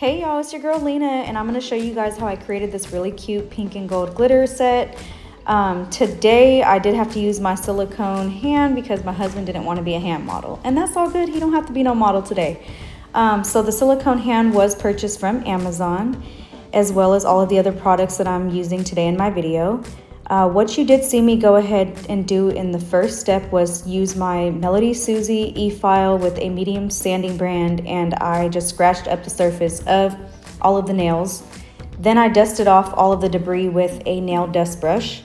Hey y'all, it's your girl Lena, and I'm going to show you guys how I created this really cute pink and gold glitter set. Today I did have to use my silicone hand because my husband didn't want to be a hand model, and that's all good. He don't have to be no model today. So the silicone hand was purchased from Amazon, as well as all of the other products that I'm using today in my video. What you did see me go ahead and do in the first step was use my MelodySusie e-file with a medium sanding brand, and I just scratched up the surface of all of the nails. Then I dusted off all of the debris with a nail dust brush.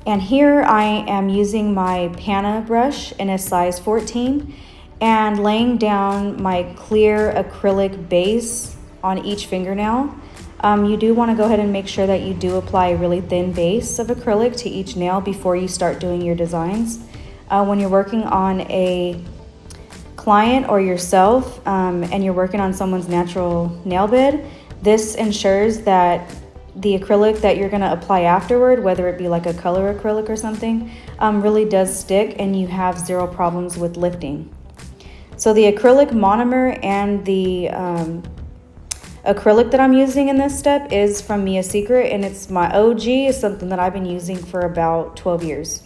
And here I am using my PANA brush in a size 14 and laying down my clear acrylic base on each fingernail. You do want to go ahead and make sure that you do apply a really thin base of acrylic to each nail before you start doing your designs. When you're working on a client or yourself and you're working on someone's natural nail bed, this ensures that the acrylic that you're going to apply afterward, whether it be like a color acrylic or something, really does stick and you have zero problems with lifting. So the acrylic monomer and the acrylic that I'm using in this step is from Mia Secret, and it's my OG. It's something that I've been using for about 12 years.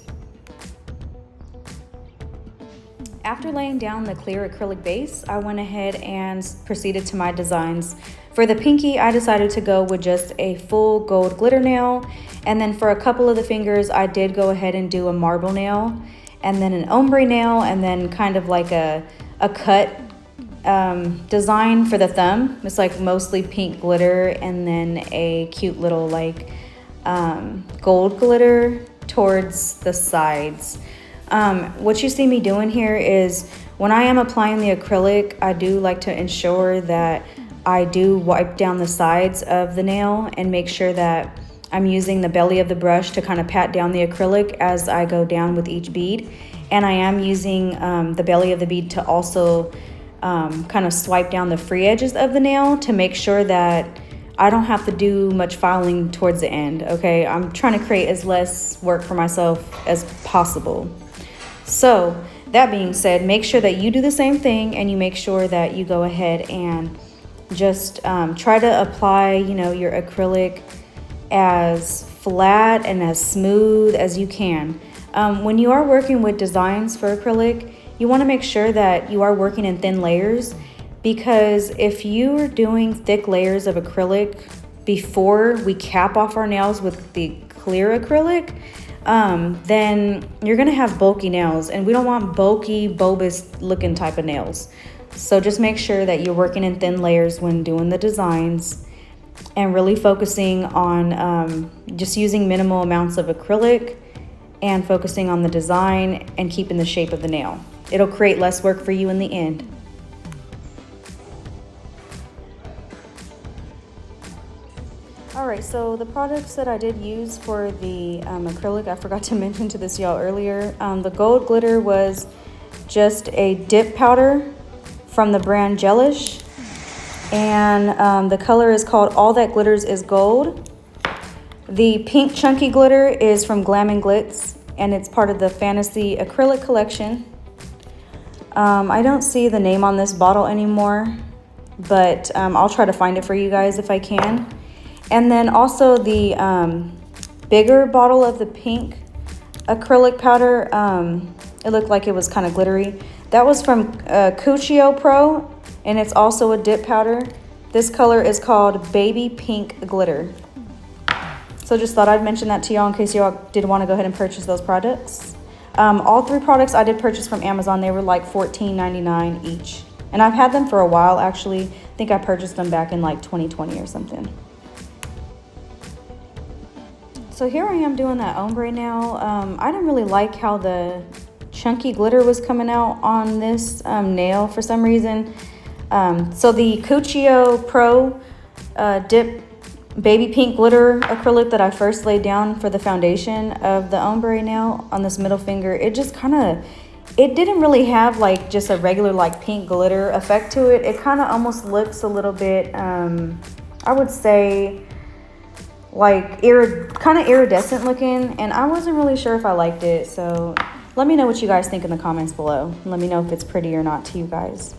After laying down the clear acrylic base, I went ahead and proceeded to my designs. For the pinky, I decided to go with just a full gold glitter nail, and then for a couple of the fingers, I did go ahead and do a marble nail, and then an ombre nail, and then kind of like a cut design for the thumb. It's like mostly pink glitter and then a cute little like gold glitter towards the sides. What you see me doing here is when I am applying the acrylic, I do like to ensure that I do wipe down the sides of the nail and make sure that I'm using the belly of the brush to kind of pat down the acrylic as I go down with each bead. And I am using the belly of the bead to also kind of swipe down the free edges of the nail to make sure that I don't have to do much filing towards the end, okay? I'm trying to create as less work for myself as possible. So that being said, make sure that you do the same thing and you make sure that you go ahead and just try to apply, your acrylic as flat and as smooth as you can. When you are working with designs for acrylic, you want to make sure that you are working in thin layers, because if you're doing thick layers of acrylic before we cap off our nails with the clear acrylic, then you're going to have bulky nails, and we don't want bulky, bulbous looking type of nails. So just make sure that you're working in thin layers when doing the designs and really focusing on just using minimal amounts of acrylic and focusing on the design and keeping the shape of the nail. It'll create less work for you in the end. Alright, so the products that I did use for the acrylic, I forgot to mention to this y'all earlier. The gold glitter was just a dip powder from the brand Gelish. And the color is called All That Glitters Is Gold. The pink chunky glitter is from Glam and Glits, and it's part of the Fantasy Acrylic collection. I don't see the name on this bottle anymore, but I'll try to find it for you guys if I can. And then also the bigger bottle of the pink acrylic powder, it looked like it was kind of glittery. That was from Cuccio Pro, and it's also a dip powder. This color is called Baby Pink Glitter. So just thought I'd mention that to y'all in case y'all did want to go ahead and purchase those products. All three products I did purchase from Amazon. They were like $14.99 each. And I've had them for a while, actually. I think I purchased them back in like 2020 or something. So here I am doing that ombre nail. I didn't really like how the chunky glitter was coming out on this nail for some reason. So the Cuccio Pro Dip Baby Pink Glitter acrylic that I first laid down for the foundation of the ombre nail on this middle finger, it just it didn't really have like just a regular like pink glitter effect to it. It kind of almost looks a little bit, I would say, like kind of iridescent looking, and I wasn't really sure if I liked it. So let me know what you guys think in the comments below. Let me know if it's pretty or not to you guys.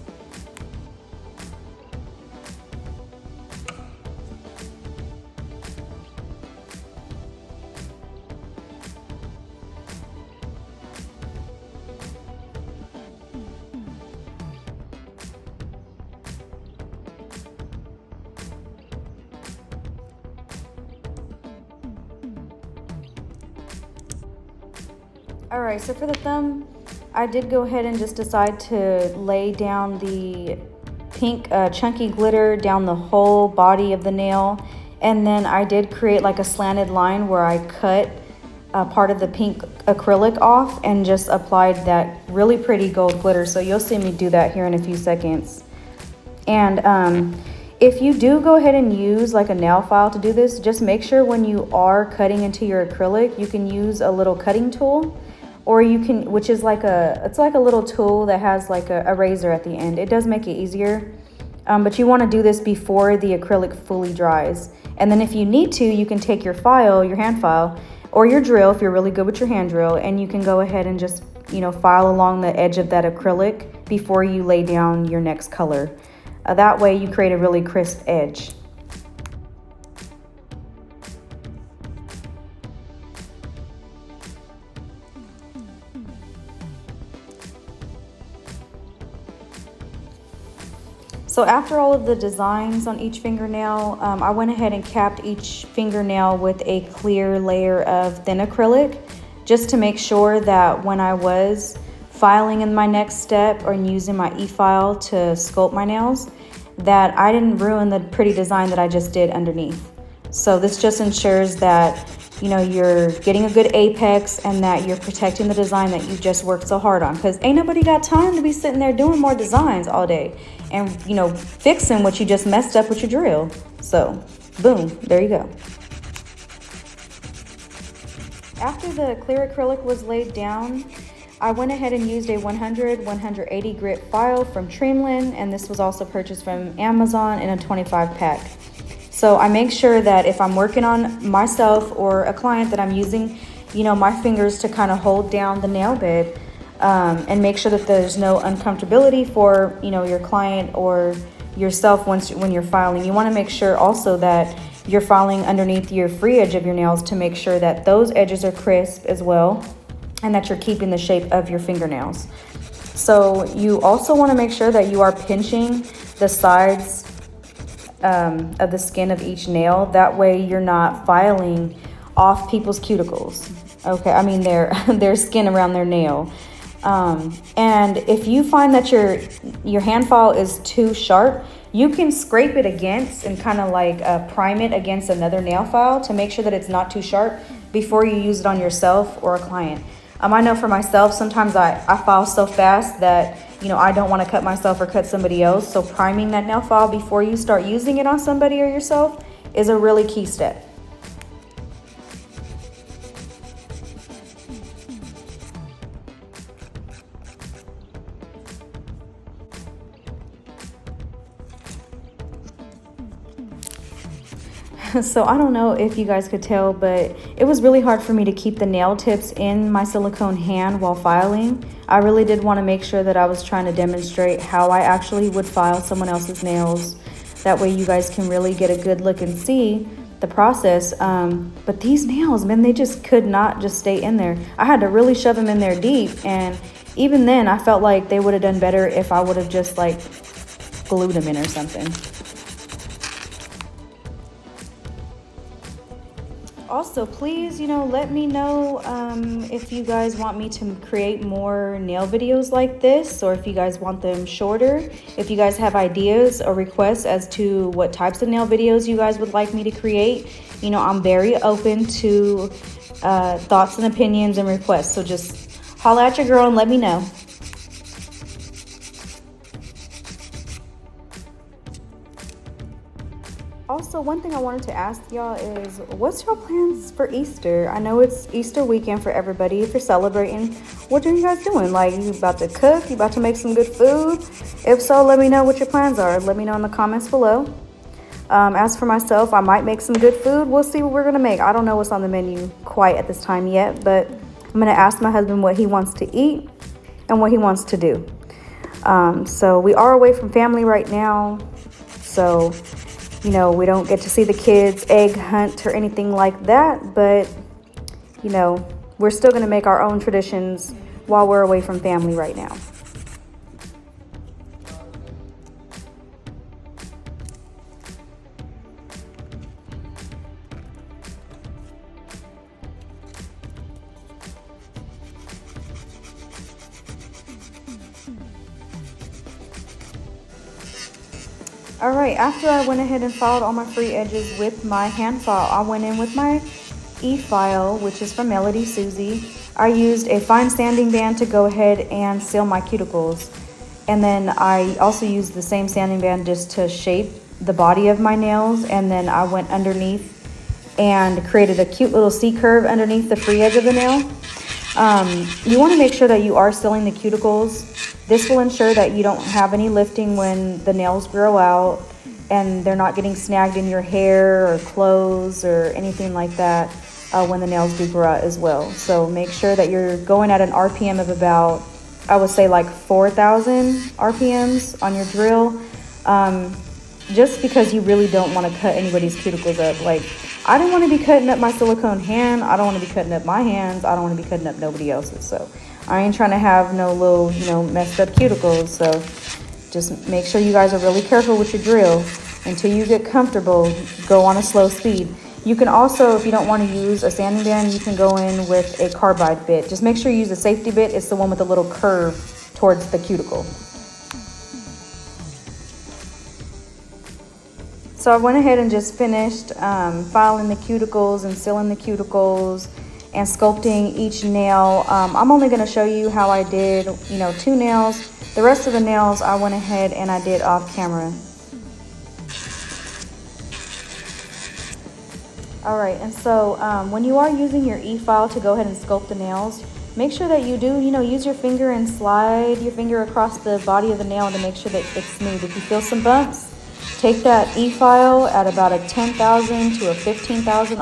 All right, so for the thumb, I did go ahead and just decide to lay down the pink chunky glitter down the whole body of the nail. And then I did create like a slanted line where I cut part of the pink acrylic off and just applied that really pretty gold glitter. So you'll see me do that here in a few seconds. And if you do go ahead and use like a nail file to do this, just make sure when you are cutting into your acrylic, you can use a little cutting tool, or you can, which is like it's like a little tool that has like a razor at the end. It does make it easier, but you want to do this before the acrylic fully dries. And then if you need to, you can take your file, your hand file, or your drill if you're really good with your hand drill, and you can go ahead and just, you know, file along the edge of that acrylic before you lay down your next color. That way you create a really crisp edge. So after all of the designs on each fingernail, I went ahead and capped each fingernail with a clear layer of thin acrylic, just to make sure that when I was filing in my next step or using my e-file to sculpt my nails, that I didn't ruin the pretty design that I just did underneath. So this just ensures that, you know, you're getting a good apex and that you're protecting the design that you just worked so hard on, because ain't nobody got time to be sitting there doing more designs all day and, you know, fixing what you just messed up with your drill. So boom, there you go. After the clear acrylic was laid down, I went ahead and used a 100-180 grit file from Treamlyn, and this was also purchased from Amazon in a 25 pack. So I make sure that if I'm working on myself or a client, that I'm using, you know, my fingers to kind of hold down the nail bed, and make sure that there's no uncomfortability for, you know, your client or yourself when you're filing. You want to make sure also that you're filing underneath your free edge of your nails to make sure that those edges are crisp as well, and that you're keeping the shape of your fingernails. So you also want to make sure that you are pinching the sides of the skin of each nail. That way you're not filing off people's cuticles. Okay, I mean their skin around their nail. And if you find that your hand file is too sharp, you can scrape it against and kind of like prime it against another nail file to make sure that it's not too sharp before you use it on yourself or a client. I know for myself, sometimes I file so fast that, you know, I don't want to cut myself or cut somebody else. So priming that nail file before you start using it on somebody or yourself is a really key step. So I don't know if you guys could tell, but it was really hard for me to keep the nail tips in my silicone hand while filing. I really did want to make sure that I was trying to demonstrate how I actually would file someone else's nails. That way you guys can really get a good look and see the process. But these nails, man, they just could not just stay in there. I had to really shove them in there deep, and even then I felt like they would have done better if I would have just like glued them in or something. Also, please, you know, let me know if you guys want me to create more nail videos like this, or if you guys want them shorter. If you guys have ideas or requests as to what types of nail videos you guys would like me to create, you know, I'm very open to thoughts and opinions and requests. So just holla at your girl and let me know. Also, one thing I wanted to ask y'all is, what's your plans for Easter? I know it's Easter weekend for everybody. If you're celebrating, what are you guys doing? Like, you about to cook? You about to make some good food? If so, let me know what your plans are. Let me know in the comments below. As for myself, I might make some good food. We'll see what we're gonna make. I don't know what's on the menu quite at this time yet, but I'm gonna ask my husband what he wants to eat and what he wants to do. So we are away from family right now, so you know, we don't get to see the kids egg hunt or anything like that, but, you know, we're still going to make our own traditions while we're away from family right now. All right, after I went ahead and filed all my free edges with my hand file, I went in with my e-file, which is from MelodySusie. I used a fine sanding band to go ahead and seal my cuticles. And then I also used the same sanding band just to shape the body of my nails. And then I went underneath and created a cute little C-curve underneath the free edge of the nail. You want to make sure that you are sealing the cuticles. This will ensure that you don't have any lifting when the nails grow out and they're not getting snagged in your hair or clothes or anything like that when the nails do grow out as well. So make sure that you're going at an RPM of about, I would say like 4,000 RPMs on your drill, just because you really don't want to cut anybody's cuticles up. Like, I don't want to be cutting up my silicone hand. I don't want to be cutting up my hands. I don't want to be cutting up nobody else's. So I ain't trying to have no little, messed up cuticles. So just make sure you guys are really careful with your drill. Until you get comfortable, go on a slow speed. You can also, if you don't want to use a sanding band, you can go in with a carbide bit. Just make sure you use a safety bit. It's the one with a little curve towards the cuticle. So I went ahead and just finished filing the cuticles and sealing the cuticles and sculpting each nail. I'm only going to show you how I did, 2 nails. The rest of the nails I went ahead and I did off camera. All right, and so when you are using your e-file to go ahead and sculpt the nails, make sure that you do, use your finger and slide your finger across the body of the nail to make sure that it's smooth. If you feel some bumps, take that e-file at about a 10,000 to a 15,000,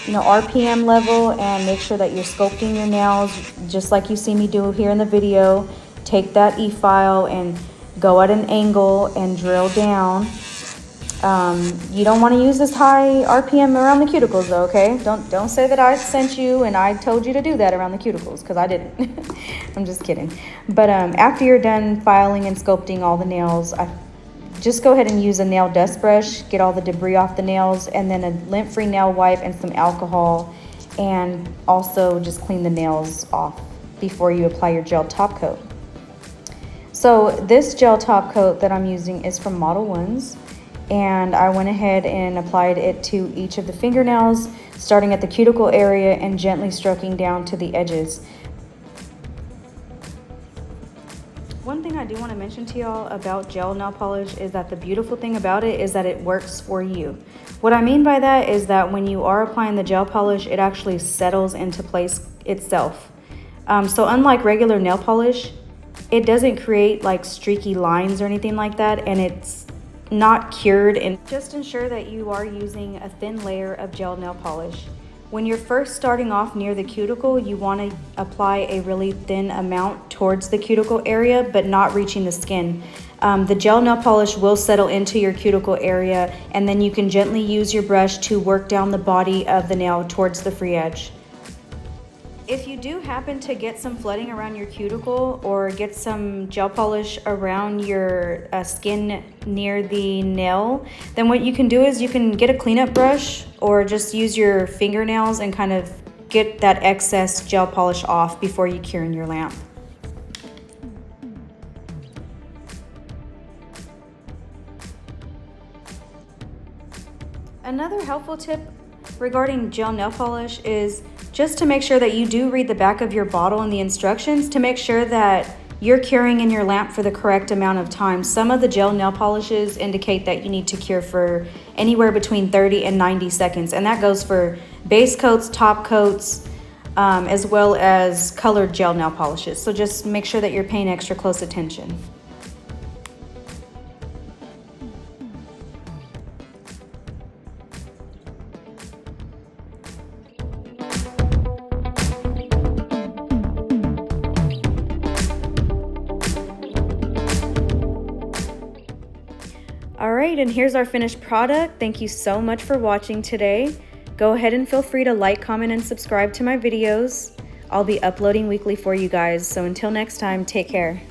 RPM level, and make sure that you're sculpting your nails just like you see me do here in the video. Take that e-file and go at an angle and drill down. You don't want to use this high RPM around the cuticles though, okay? Don't say that I sent you and I told you to do that around the cuticles, because I didn't. I'm just kidding. But after you're done filing and sculpting all the nails, just go ahead and use a nail dust brush, get all the debris off the nails, and then a lint-free nail wipe and some alcohol, and also just clean the nails off before you apply your gel top coat. So this gel top coat that I'm using is from Model 1's. And I went ahead and applied it to each of the fingernails, starting at the cuticle area and gently stroking down to the edges. One thing I do want to mention to y'all about gel nail polish is that the beautiful thing about it is that it works for you. What I mean by that is that when you are applying the gel polish, it actually settles into place itself. So unlike regular nail polish, it doesn't create like streaky lines or anything like that, and it's not cured. And just ensure that you are using a thin layer of gel nail polish. When you're first starting off near the cuticle, you want to apply a really thin amount towards the cuticle area, but not reaching the skin. The gel nail polish will settle into your cuticle area, and then you can gently use your brush to work down the body of the nail towards the free edge. If you do happen to get some flooding around your cuticle or get some gel polish around your skin near the nail, then what you can do is you can get a cleanup brush or just use your fingernails and kind of get that excess gel polish off before you cure in your lamp. Another helpful tip regarding gel nail polish is just to make sure that you do read the back of your bottle and the instructions to make sure that you're curing in your lamp for the correct amount of time. Some of the gel nail polishes indicate that you need to cure for anywhere between 30 and 90 seconds, and that goes for base coats, top coats, as well as colored gel nail polishes. So just make sure that you're paying extra close attention. All right, and here's our finished product. Thank you so much for watching today. Go ahead and feel free to like, comment, and subscribe to my videos. I'll be uploading weekly for you guys. So until next time, take care.